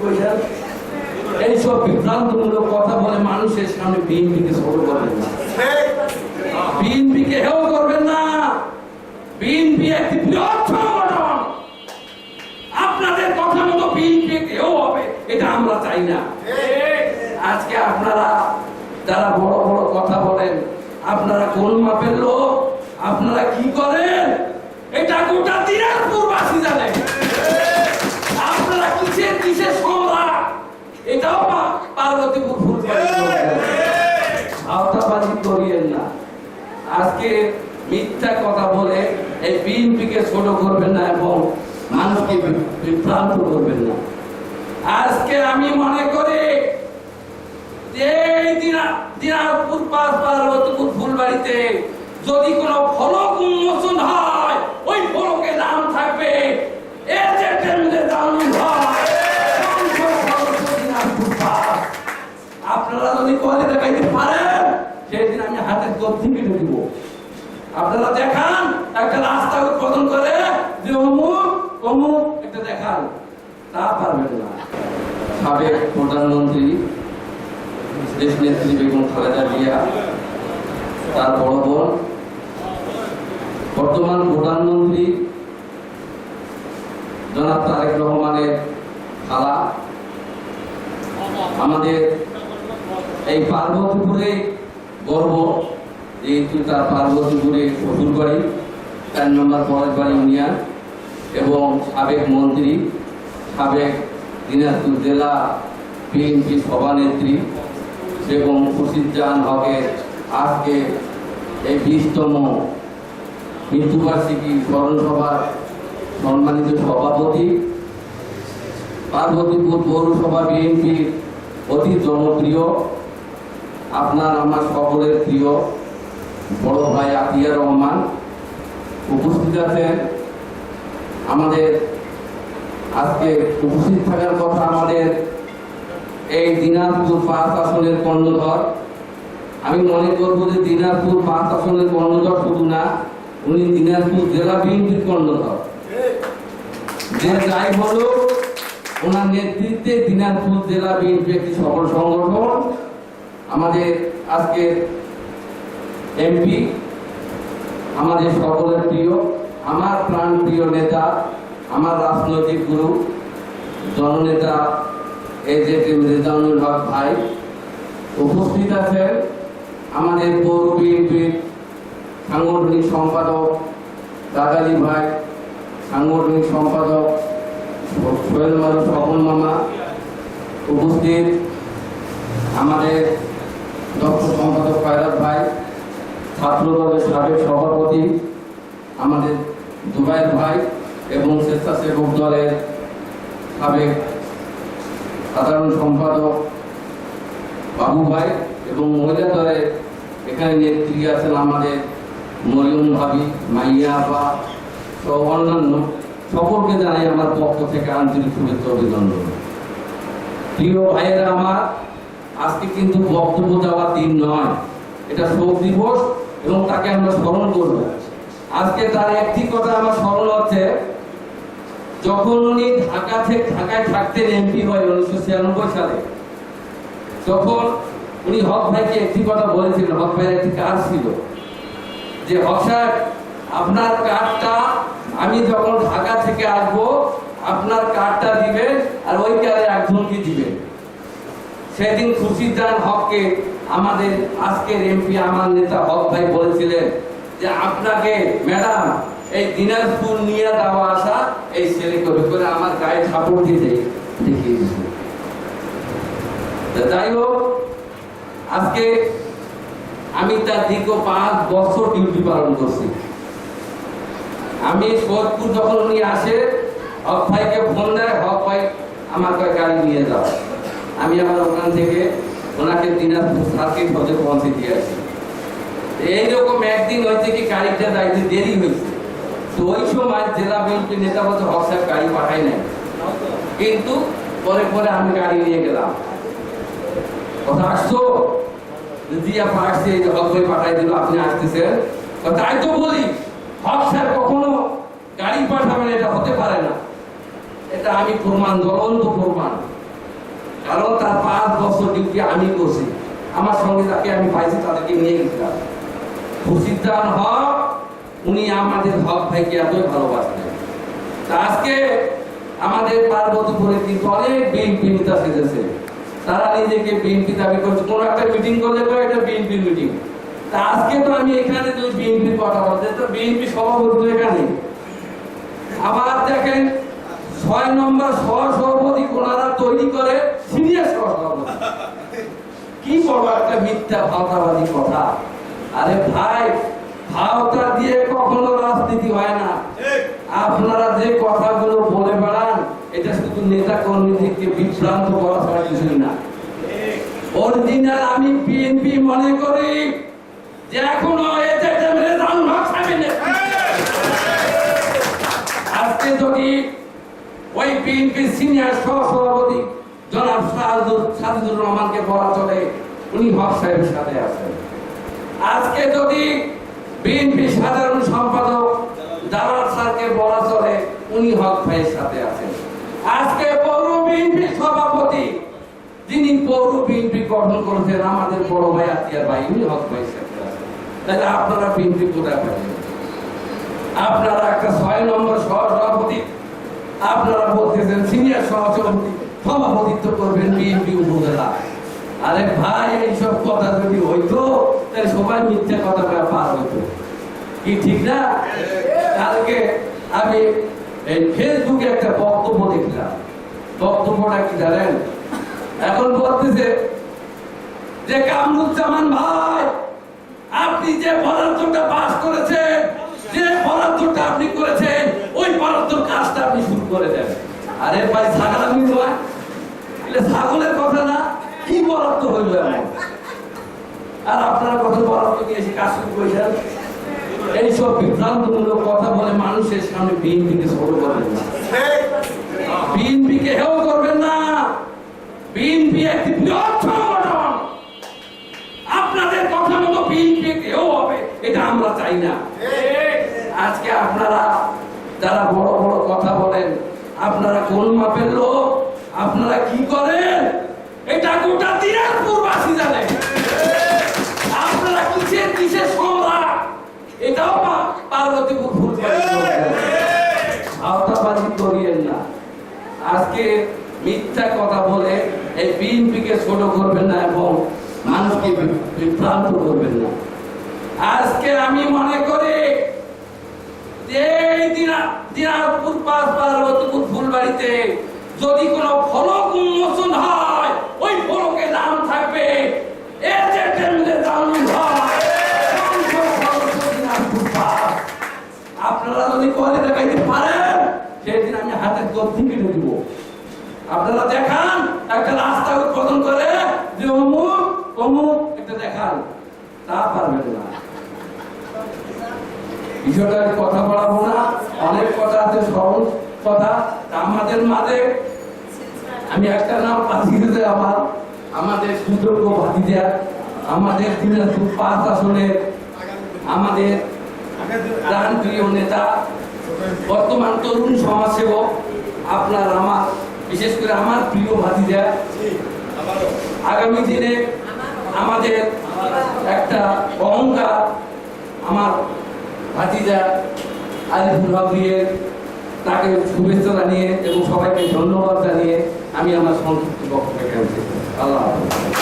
কইলেন এইসব বিভ্রান্তমূলক কথা বলে মানুষের সামনে বিএনপিকে ছোট করবেন না, বিএনপিকে হেও করবেন না। বিএনপি একটি বৃহৎ সংগঠন, আপনাদের কথা মতো বিএনপি হেও হবে এটা আমরা চাই না। আজকে আপনারা যারা বড় বড় কথা বলেন, আপনারা কোন মাপের লোক, আপনারা কি করেন এটা গোটা দিনাজপুরবাসী জানে। আপনারা কিসের কিসের সম্রাট এটাও পার্বতীপুর আওতাবাজি করিয়েন না। আজকে মিথ্যা কথা বলে এই বিএনপিকে ছোট করবেন না এবং মানুষকে বিভ্রান্ত করবেন না। আজকে আমি মনে করি যে দিনাজপুর পার্বতীপুর ফুলবাড়িতে যদি কোনো ফলক উন্মোচন হয়, ওই ফলকে নাম থাকবে আপনারা যদি করে দেখাইতে পারেন সেদিন আমি হাতের গতি কেটে দিব। আপনারা দেখান একটা রাস্তা উদ্বোধন করে যে অমুক অমুক এটা দেখান, তা পারবেন না। সাবেক প্রধানমন্ত্রী দেশ নেত্রী বেগম খালেদা জিয়া, তার বড় বোন বর্তমান প্রধানমন্ত্রী জনাব তারেক রহমানের খালা, আমাদের এই পার্বতীপুরে গর্ব যেহেতু তার পার্বতীপুরে শ্বশুর বাড়ি, 4 নম্বর পরেশবাড়ি ইউনিয়ন, এবং সাবেক মন্ত্রী, সাবেক দিনাজপুর জেলা বিএনপি সভানেত্রী বেগম খুরশিদজাহান হকের আজকে এই 20তম মৃত্যুবার্ষিকী স্মরণ সভার সম্মানিত সভাপতি, পার্বতীপুর পৌরসভা বিএনপির অতি জনপ্রিয়, আপনার আমার সকলের প্রিয় বড় ভাই আতিয়ার রহমান উপস্থিত আছেন। আমাদের আজকে উপস্থিত থাকার কথা আমাদের এই দিনাজপুর 5 আসনের কর্ণধর। আমি মনে করবো যে দিনাজপুর 5 আসনের কর্ণধর শুধু না, উনি দিনাজপুর জেলা বিএনপির কর্ণধর। যে যাই হলো, ওনার নেতৃত্বে দিনাজপুর জেলা বিএনপি একটি সফল সংগঠন। আমাদের আজকে এমপি, আমাদের সকলের প্রিয়, আমার প্রাণ প্রিয় নেতা, আমার রাজনৈতিক গুরু, জননেতা এজেড রেজাউনুল হক ভাই উপস্থিত আছেন। আমাদের পৌর বিএনপির সাংগঠনিক সম্পাদক দাদালি ভাই, সাংগঠনিক সম্পাদক সোহেল মারুফ স্বপন মামা উপস্থিত, আমাদের দক্ষ সম্পাদক ফায়রাত ভাই, ছাত্র দলের সাবেক সভাপতি আমাদের জুবাইর ভাই এবং স্বেচ্ছাসেবক দলের সাবেক সাধারণ সম্পাদক বাবু ভাই এবং মহিলা দলের এখানে নেত্রী আছেন আমাদের মরিয়ম ভাবি, মাইয়া আপা সহ অন্যান্য সকলকে জানাই আমার পক্ষ থেকে আন্তরিক শুভেচ্ছা অভিনন্দন। প্রিয় ভাইয়েরা আমার, আজকে কিন্তু বক্তব্য দেওয়ার দিন নয়, এটা শোক দিবস এবং তাকে আমরা স্মরণ করব। আজকে তার একটি কথা আমার স্মরণ হচ্ছে, যখন উনি ঢাকায় থাকতেন এমপি হয় 1996 সালে, তখন উনি হক ভাইকে একটি কথা বলেছিলেন। হক ভাইয়ের একটি কাজ ছিল যে, হক সাহেব আপনার কার্ডটা আমি যখন ঢাকা থেকে আসবো আপনার কার্ডটা দিবেন আর ওই কার্ডে একজনকে দিবেন। সেদিন খুরশিদজাহান হককে আমাদের আজকের এমপি আমার নেতা হক ভাই বলেছিলেন যে, আপনাকে ম্যাডাম এই দিনাজপুর নিয়ে যাওয়া আসা এই ছেলে করে আমার গায়ে সাপোর্ট দিতে দেখিয়ে দিয়েছে। যাই হোক, আজকে আমি তার দীর্ঘ 5 বছর ডিউটি পালন করছি। আমি সোদপুর যখন উনি আসে, হক ভাইকে ফোন দেয়, হক ভাই আমাকে গাড়ি নিয়ে যাও। আমি আমার ওখান থেকে ওনাকে দিনাজপুর সার্কিট হতে পৌঁছে দিয়ে আসি। এইরকম একদিন হয়েছে কি গাড়িটা যাইতে দেরি হয়েছে, তো ওই সময় জেলা বিএনপি নেতা বলতে হক সাহেব গাড়ি পাঠাই নাই, কিন্তু পরে পরে আমি গাড়ি নিয়ে গেলাম। কথা আসছো দিয়া পাঠাচ্ছে, হক ভাই পাঠাই দিল, আপনি আসতেছেন। তাই তো বলি, হক সাহেব কখনো গাড়ি পাঠাবেন এটা হতে পারে না। এটা আমি প্রমাণ, জ্বলন্ত প্রমাণ। কারণ তার 5 বছর ডিউটি আমি করছি, আমার সঙ্গে যাকে আমি পাইছি তাদেরকে নিয়ে গেছিলাম। খুশিদান হক উনি আমাদের হক ভাইকে এতই ভালোবাসতেন। আজকে আমাদের পার্বতীপুরে কিন্তু অনেক বিএনপি নেতা সেজেছে, তারা নিজেকে বিএনপি দাবি করছে, কোন একটা মিটিং করলে এটা বিএনপি মিটিং। তা আজকে তো আমি এখানে যদি বিএনপির কথা বলতে, তো বিএনপি সভাপতি এখানে, আবার দেখেন 6 নম্বর সহসভাপতি ওনারা তৈরি করে সিনিয়র সহসভাপতি। কি বড় একটা মিথ্যা ভাওতাবাদী কথা। আরে ভাই, ভাওতা দিয়ে কখনো রাজনীতি হয় না। আপনারা যে কথাগুলো বলে বেড়ান, এটা শুধু নেতা কর্মীদেরকে বিভ্রান্ত করা ছাড়া কিছুই না। অরিজিনাল আমি বিএনপি মনে করি যে এখনো আজকে যদি ওই বিএনপি সিনিয়র সহসভাপতি জনাব সাজিদুর রহমানকে বলা চলে, উনি হক সাহেবের সাথে আছেন। আজকে যদি বিএনপি সাধারণ সম্পাদক জালাল স্যারকে বলা চলে, উনি হক ভাইয়ের সাথে আছেন। আজকে পৌর বিএনপি সভাপতি, যিনি পৌর বিএনপি গঠন করেছেন, আমাদের বড় ভাই আতিয়ার ভাই, উনি হক ভাইয়ের সাথে আছেন। তাহলে আপনারা বিএনপি কোথায় পাবেন? আপনারা একটা 6 নম্বর সহসভাপতি, আপনারা বলতেছেন সিনিয়র সহসভাপতি, সভাপতিত্ব করবেন বিএনপি উপজেলা। আরে ভাই, এইসব কথা যদি হইতো তাহলে সবাই মিথ্যা কথা পার হইতো, কি ঠিক না? কালকে আমি এই ফেসবুকে একটা বক্তব্য দেখলাম। বক্তব্যটা কি জানেন? এখন বলতেছে যে কামরুজ্জামান ভাই, আপনি যে বরাদ্দটা পাস করেছেন, যে বরাদ্দটা আপনি করেছেন, ওই বরাদ্দর কাজটা আপনি শুরু করে দেন। আরে ভাই, ছাগল আমি নয়, এটা ছাগলের কথা না, কি বরাদ্দ হইল এমন? আর আপনারা কত বরাদ্দ নিয়ে এসে কাজ শুরু করেছেন? এইসব বিভ্রান্তমূলক কথা বলে মানুষের সামনে বিএনপিকে ছোট করবেন না, বিএনপিকে হেও করবেন না। বিএনপি একটি বৃহৎ সংগঠন, আপনাদের কথা মতো বিএনপি হেও হবে এটা আমরা চাই না। আজকে আপনারা যারা বড় বড় কথা বলেন, আপনারা কোন মাপের লোক, আপনারা কি করেন এটা গোটা দিনাজপুরবাসী জানে। আপনারা কিসের কিসের সম্রাট, এটাও পার্বতীপুর আওতাবাজি করিয়েন না। আজকে মিথ্যা কথা বলে এই বিএনপিকে ছোট করবেন না এবং মানুষকে বিভ্রান্ত করবেন না। আজকে আমি মনে করি যে দিনাজপুর 5 পার্বতীপুর ফুলবাড়িতে যদি কোনো ফলক উন্মোচন হয়, ওই ফলকে নাম থাকবে আপনারা যদি করে দেখাইতে পারেন, সেদিন আমি হাতে গদ্দি কেটে দিব। আপনারা দেখান একটা রাস্তা উদ্বোধন করে যে অমুক অমুক একটা দেখান, তা পারবেন না। বিষয়টা কথা বলাবো না, অনেক কথা আছে, সহজ কথা। আমাদের মাঝে আমি একটা নাম পাঠিয়েছে, আমাদের সুযোগ্য ভাতিজা, আমাদের দিনাজপুর 5 আসনের আমাদের প্রাণপ্রিয় নেতা, বর্তমান তরুণ সমাজসেবক, আপনার আমার বিশেষ করে আমার প্রিয় ভাতিজা। আগামী দিনে আমাদের একটা অহংকার, আমার ভাতিজা আরিফুল হক, তাকে শুভেচ্ছা জানিয়ে এবং সবাইকে ধন্যবাদ জানিয়ে আমি আমার সংক্ষিপ্ত বক্তব্য শেষ করছি। আল্লাহ হাফেজ।